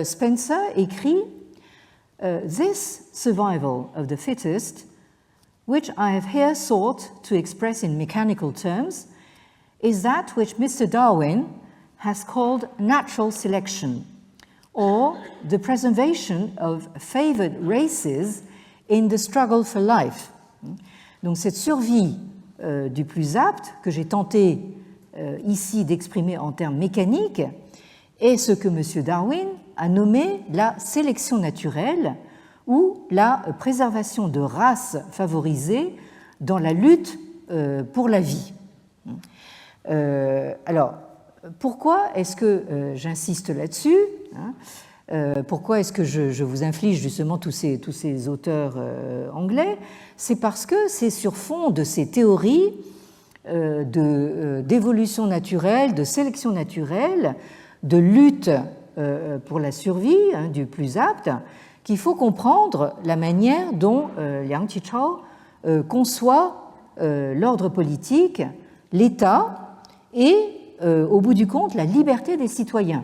Speaker 1: Spencer écrit This survival of the fittest, which I have here sought to express in mechanical terms, is that which Mr. Darwin has called natural selection, or the preservation of favored races in the struggle for life. Donc cette survie du plus apte que j'ai tenté ici d'exprimer en termes mécaniques est ce que M. Darwin a nommé la sélection naturelle ou la préservation de races favorisées dans la lutte pour la vie. Alors, pourquoi est-ce que j'insiste là-dessus, hein, pourquoi est-ce que je vous inflige justement tous ces auteurs anglais? C'est parce que c'est sur fond de ces théories d'évolution naturelle, de sélection naturelle, de lutte pour la survie, hein, du plus apte, qu'il faut comprendre la manière dont Liang Qichao conçoit l'ordre politique, l'État et, au bout du compte, la liberté des citoyens.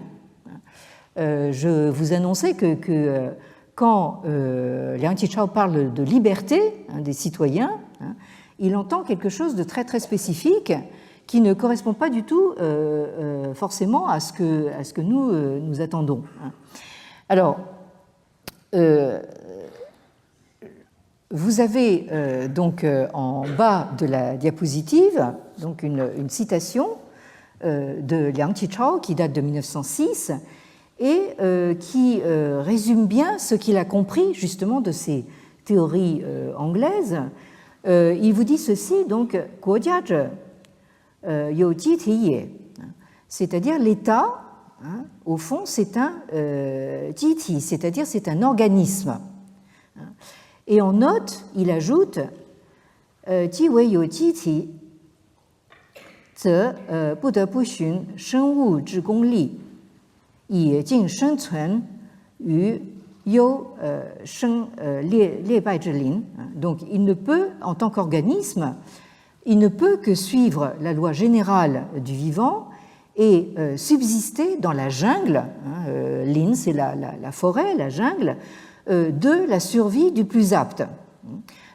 Speaker 1: Je vous annonçais que quand Liang Qichao parle de liberté, hein, des citoyens, hein, il entend quelque chose de très très spécifique qui ne correspond pas du tout forcément à ce que nous attendons. Alors, vous avez donc en bas de la diapositive donc une citation de Liang Qichao qui date de 1906 et qui résume bien ce qu'il a compris justement de ces théories anglaises. Il vous dit ceci, donc, c'est-à-dire l'État, hein, au fond, c'est un jiti, c'est-à-dire c'est un organisme. Et en note, il ajoute « Ji wei you ji qi, ze bu de bu xun sheng wu zhi gong li, yi jing sheng cun yu you sheng lie bai zhi lin ». Donc il ne peut, en tant qu'organisme, il ne peut que suivre la loi générale du vivant et subsister dans la jungle, lin c'est la forêt, la jungle, de la survie du plus apte.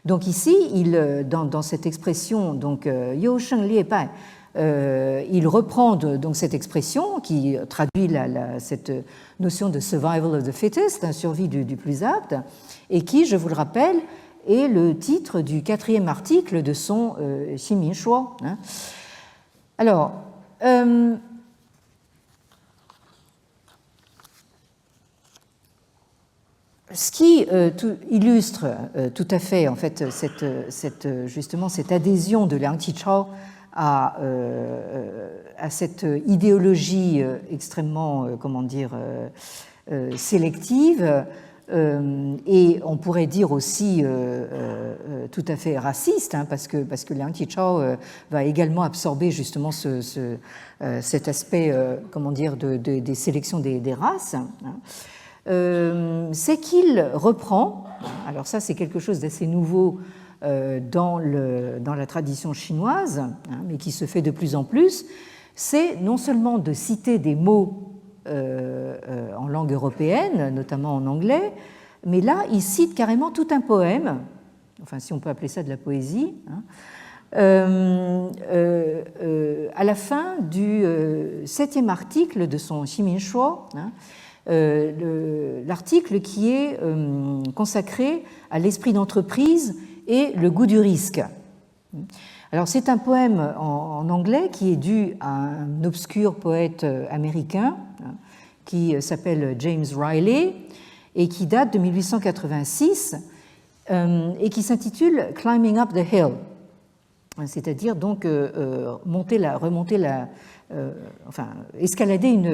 Speaker 1: Donc ici, dans cette expression, donc Yo Sheng Lie Bai, il reprend donc cette expression qui traduit cette notion de survival of the fittest, survie du plus apte, et qui, je vous le rappelle, est le titre du 4e article de son Ximin Shuo. Alors, ce qui illustre tout à fait en fait justement cette adhésion de Liang Qichao à cette idéologie extrêmement sélective et on pourrait dire aussi tout à fait raciste, parce que Liang Qichao va également absorber justement cet aspect des sélections des races. C'est qu'il reprend, alors ça c'est quelque chose d'assez nouveau dans la tradition chinoise, mais qui se fait de plus en plus, c'est non seulement de citer des mots en langue européenne, notamment en anglais, mais là il cite carrément tout un poème, enfin si on peut appeler ça de la poésie, à la fin du 7e article de son Ximin Shuo, l'article qui est consacré à l'esprit d'entreprise et le goût du risque. Alors c'est un poème en anglais qui est dû à un obscur poète américain qui s'appelle James Riley et qui date de 1886 et qui s'intitule Climbing Up the Hill, c'est-à-dire donc escalader une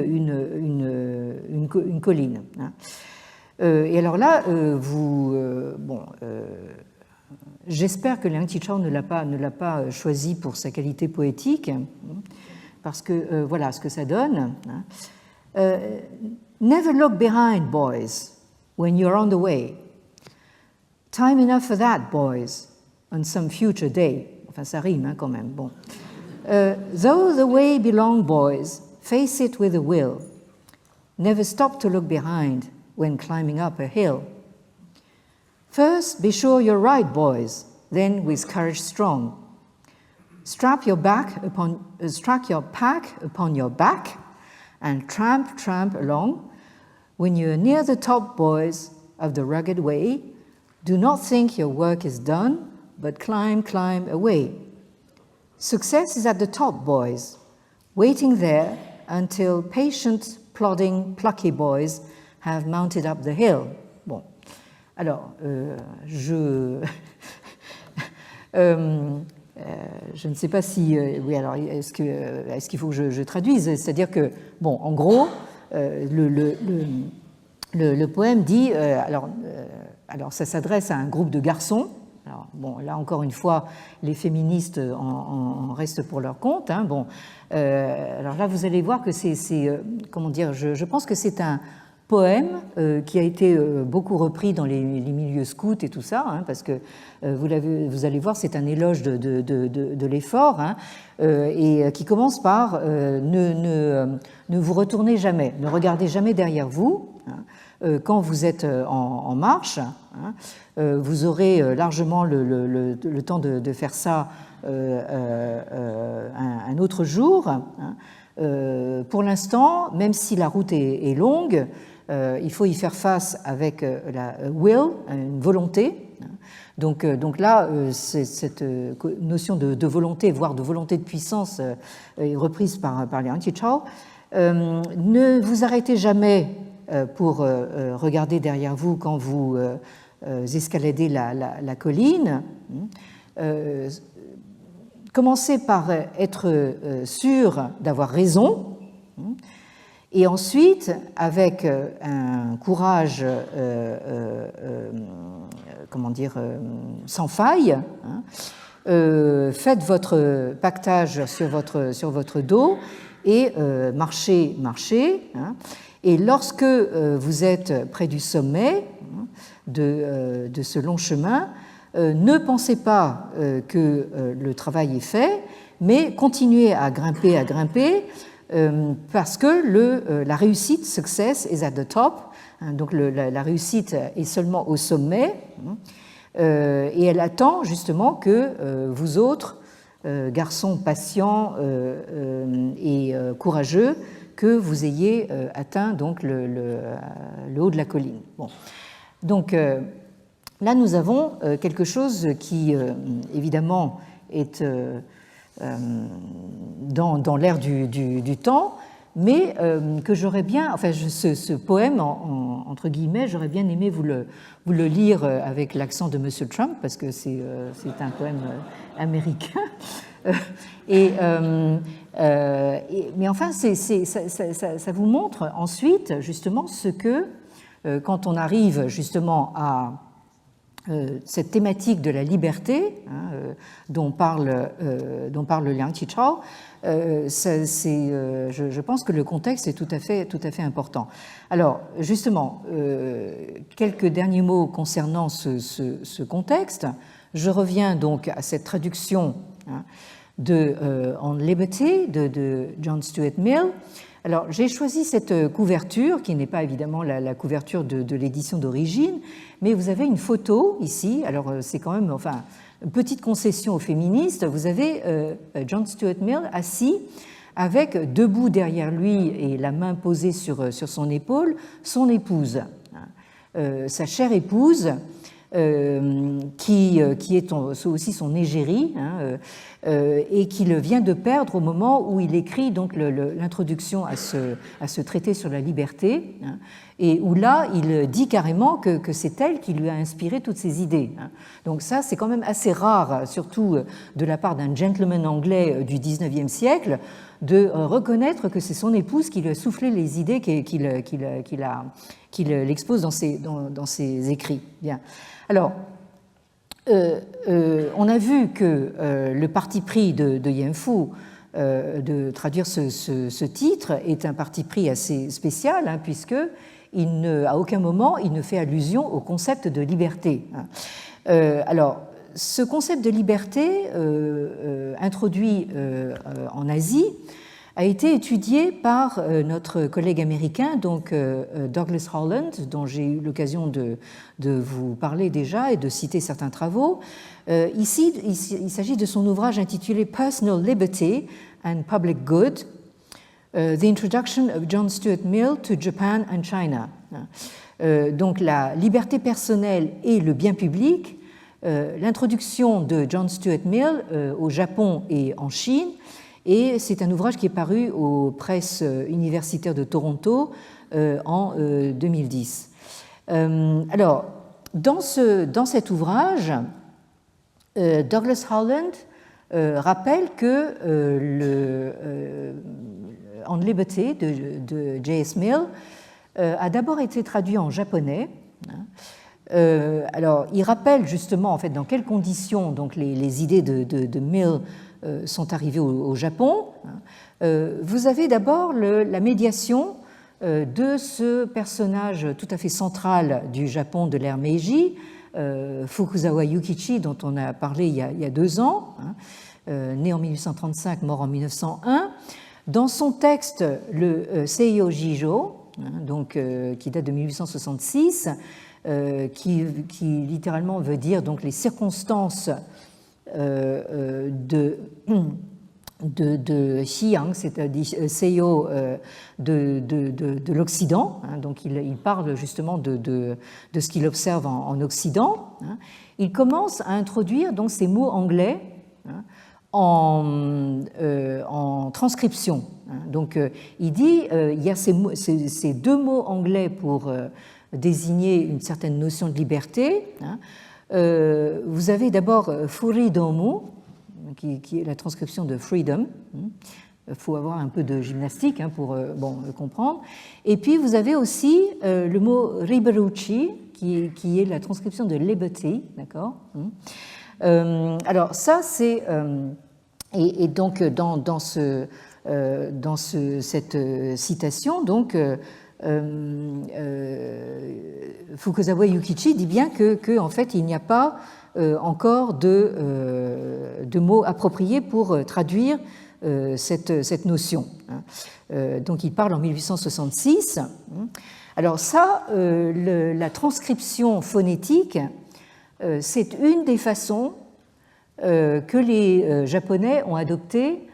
Speaker 1: colline. Et alors là, j'espère que Liang Qichao ne l'a pas choisi pour sa qualité poétique, parce que voilà ce que ça donne. Never look behind, boys, when you're on the way. Time enough for that, boys, on some future day. Enfin, ça rime quand même. Bon. Though the way be long, boys, face it with a will. Never stop to look behind when climbing up a hill. First, be sure you're right, boys, then with courage strong. Strap your pack upon your back and tramp along. When you're near the top, boys, of the rugged way, do not think your work is done, but climb away. Success is at the top, boys, waiting there until patient, plodding, plucky boys have mounted up the hill. Bon, alors, je ne sais pas si... oui, alors, est-ce qu'il faut que je traduise? C'est-à-dire que, bon, en gros, le poème dit... alors, ça s'adresse à un groupe de garçons. Alors, bon, là, encore une fois, les féministes en restent pour leur compte. Hein, bon, alors là, vous allez voir que comment dire, je pense que c'est un poème qui a été beaucoup repris dans les milieux scouts et tout ça, hein, parce que vous allez voir, c'est un éloge de l'effort, hein, et qui commence par ne vous retournez jamais, ne regardez jamais derrière vous. Hein, quand vous êtes en marche, hein, vous aurez largement le temps de faire ça un autre jour. Hein. Pour l'instant, même si la route est longue, il faut y faire face avec la will, une volonté. Donc là, cette notion de volonté, voire de volonté de puissance, est reprise par Liang Qichao. Ne vous arrêtez jamais pour regarder derrière vous quand vous escaladez la colline. Commencez par être sûr d'avoir raison Et ensuite, avec un courage comment dire, sans faille, hein, faites votre pactage sur votre dos et marchez, hein, et lorsque vous êtes près du sommet de ce long chemin, ne pensez pas que le travail est fait, mais continuez à grimper, parce que la réussite, success is at the top, hein, donc la réussite est seulement au sommet, et elle attend justement que vous autres, garçons patients et courageux, que vous ayez atteint donc le haut de la colline. Bon. Donc là, nous avons quelque chose qui, évidemment, est dans l'air du temps, mais que j'aurais bien, enfin, ce poème, entre guillemets, j'aurais bien aimé vous le lire avec l'accent de M. Trump, parce que c'est un poème américain. Mais enfin, ça vous montre ensuite, justement, ce que, quand on arrive justement à cette thématique de la liberté, hein, dont parle Liang Qichao, je pense que le contexte est tout à fait important. Alors, justement, quelques derniers mots concernant ce contexte. Je reviens donc à cette traduction, hein, de On Liberty de John Stuart Mill. Alors, j'ai choisi cette couverture, qui n'est pas évidemment la couverture de l'édition d'origine, mais vous avez une photo ici. Alors, c'est quand même, enfin, une petite concession aux féministes. Vous avez John Stuart Mill assis avec, debout derrière lui et la main posée sur son épaule, son épouse, sa chère épouse, qui est aussi son égérie, hein, et qu'il vient de perdre au moment où il écrit donc l'introduction à ce traité sur la liberté, hein, et où là il dit carrément que c'est elle qui lui a inspiré toutes ces idées, hein. Donc ça, c'est quand même assez rare, surtout de la part d'un gentleman anglais du XIXe siècle, de reconnaître que c'est son épouse qui lui a soufflé les idées qu'il expose dans ses écrits. Bien. Alors, on a vu que le parti pris de Yan Fu de traduire ce titre est un parti pris assez spécial, hein, puisque à aucun moment il ne fait allusion au concept de liberté. Alors, ce concept de liberté introduit en Asie a été étudié par notre collègue américain, donc Douglas Holland, dont j'ai eu l'occasion de vous parler déjà et de citer certains travaux. Ici, il s'agit de son ouvrage intitulé Personal Liberty and Public Good, The Introduction of John Stuart Mill to Japan and China. Donc la liberté personnelle et le bien public, l'introduction de John Stuart Mill au Japon et en Chine. Et c'est un ouvrage qui est paru aux presses universitaires de Toronto en 2010. Alors, dans cet ouvrage, Douglas Holland rappelle que On Liberty de J.S. Mill a d'abord été traduit en japonais. Alors, il rappelle justement en fait dans quelles conditions donc les idées de Mill sont arrivés au Japon. Vous avez d'abord la médiation de ce personnage tout à fait central du Japon de l'ère Meiji, Fukuzawa Yukichi, dont on a parlé il y a 2 ans, né en 1835, mort en 1901. Dans son texte, le Seiyo Jijo, donc, qui date de 1866, qui littéralement veut dire donc, les circonstances de Xi'an, c'est-à-dire Seiyo de l'Occident, hein, donc il parle justement de ce qu'il observe en Occident. Hein. Il commence à introduire donc ces mots anglais, hein, en transcription. Hein. Donc il dit il y a ces 2 mots anglais pour désigner une certaine notion de liberté. Hein. Vous avez d'abord furidomu, qui est la transcription de freedom, faut avoir un peu de gymnastique pour comprendre. Et puis vous avez aussi le mot Riberucci, qui est la transcription de liberty, d'accord. Alors ça, c'est... et donc dans cette citation, donc Fukuzawa Yukichi dit bien que en fait il n'y a pas encore de mots appropriés pour traduire cette notion. Donc il parle en 1866. Alors ça, la transcription phonétique, c'est une des façons que les Japonais ont adoptées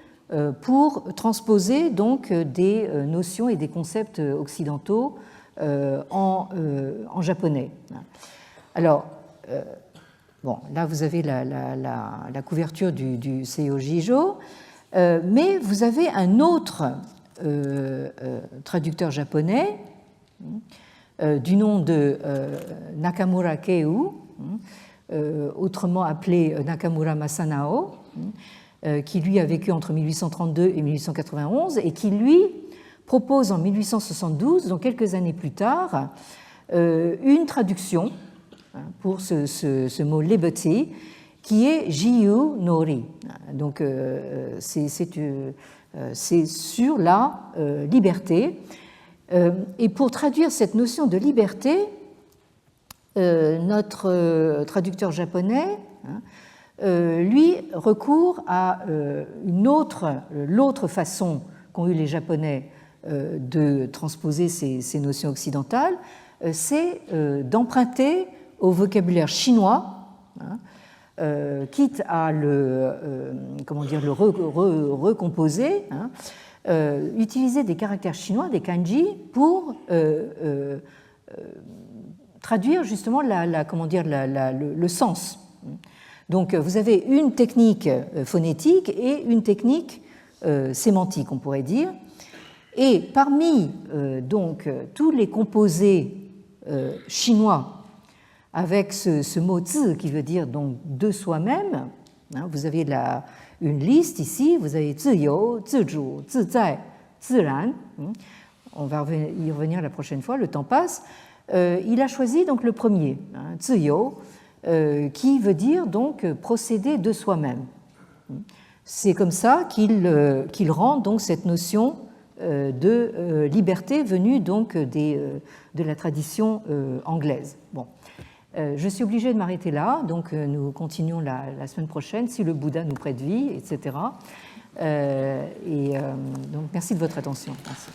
Speaker 1: pour transposer donc des notions et des concepts occidentaux en japonais. Alors, là vous avez la couverture du Seihojijo, mais vous avez un autre traducteur japonais du nom de Nakamura Keiu, autrement appelé Nakamura Masanao, qui lui a vécu entre 1832 et 1891 et qui lui propose en 1872, donc quelques années plus tard, une traduction pour ce mot liberty qui est Jiyu Nori. Donc c'est sur la liberté. Et pour traduire cette notion de liberté, notre traducteur japonais lui recourt à l'autre façon qu'ont eu les Japonais de transposer ces notions occidentales, c'est d'emprunter au vocabulaire chinois, quitte à le recomposer, utiliser des caractères chinois, des kanji, pour traduire justement le sens. Donc vous avez une technique phonétique et une technique sémantique, on pourrait dire. Et parmi donc tous les composés chinois avec ce mot zi qui veut dire donc de soi-même, vous avez une liste ici, vous avez ziyou, zizhu, zizai, ziran. On va y revenir la prochaine fois, le temps passe. Il a choisi donc le premier, ziyou, qui veut dire donc procéder de soi-même. C'est comme ça qu'il rend donc cette notion de liberté venue donc de la tradition anglaise. Bon, je suis obligée de m'arrêter là, donc nous continuons la semaine prochaine si le Bouddha nous prête vie, etc. Donc merci de votre attention. Merci.